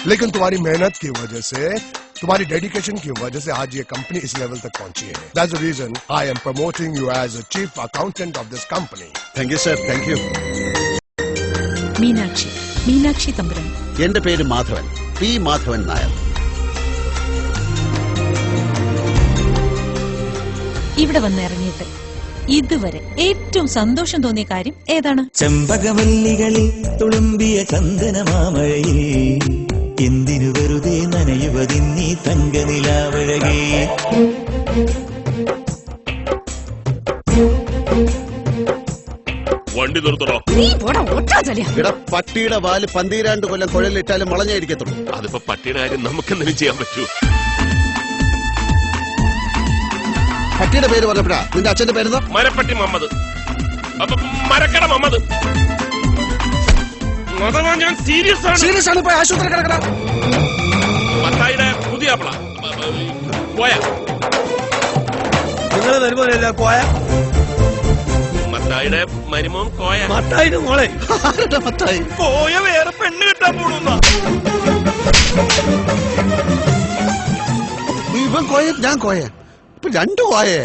लेकिन तुम्हारी मेहनत की वजह से, तुम्हारी डेडिकेशन की वजह से आज ये कंपनी इस लेवल तक पहुंची है. That's the reason I am promoting you as a chief accountant of this company. Thank you, sir. Thank you. Meenakshi തമ്പുരാൻ. എന്റെ പേര് മാധവൻ, പി മാധവൻ നായർ. ഇവിടെ വന്നിറങ്ങിയിട്ട് ഇതുവരെ ഏറ്റവും സന്തോഷം തോന്നിയ കാര്യം ഏതാണ്? ചെമ്പകമല്ലികളിൽ തുളുമ്പിയ ചന്ദനമാമഴയിൽ എന്തിനു വെറുതെ നനയുവതിന്നീ തങ്കനിലാവഴകേ. വണ്ടി നിർത്തണോ? പട്ടിയുടെ വാല് 12 കൊല്ലം കുഴലിട്ടാലും വളഞ്ഞായിരിക്കത്തുള്ളൂ. അതിപ്പോ പട്ടിയുടെ കാര്യം നമുക്കെന്തെങ്കിലും ചെയ്യാൻ പറ്റൂ? പട്ടിയുടെ പേര് പറഞ്ഞപ്പോഴാ നിന്റെ അച്ഛന്റെ പേരെന്താ? മരപ്പട്ടി മുഹമ്മദ്. മരക്കട മുഹമ്മദ്. ഞാൻ സീരിയസ് ആണ്. ആശുപത്രി കിടക്കണം. മത്തായിയുടെ പുതിയ ആപ്പിള കോയ. നിങ്ങൾ വരുമ്പോഴല്ല കോയ. മത്തായിയുടെ മരുമോൻ കോയ. മത്തായിന്റെ മോളെ. മത്തായി കോയ വേറെ പെണ്ണ് കിട്ടാൻ പോണെന്നാ. ഇവൻ കോയ, ഞാൻ കോയ. ഇപ്പൊ രണ്ടു കോയേ.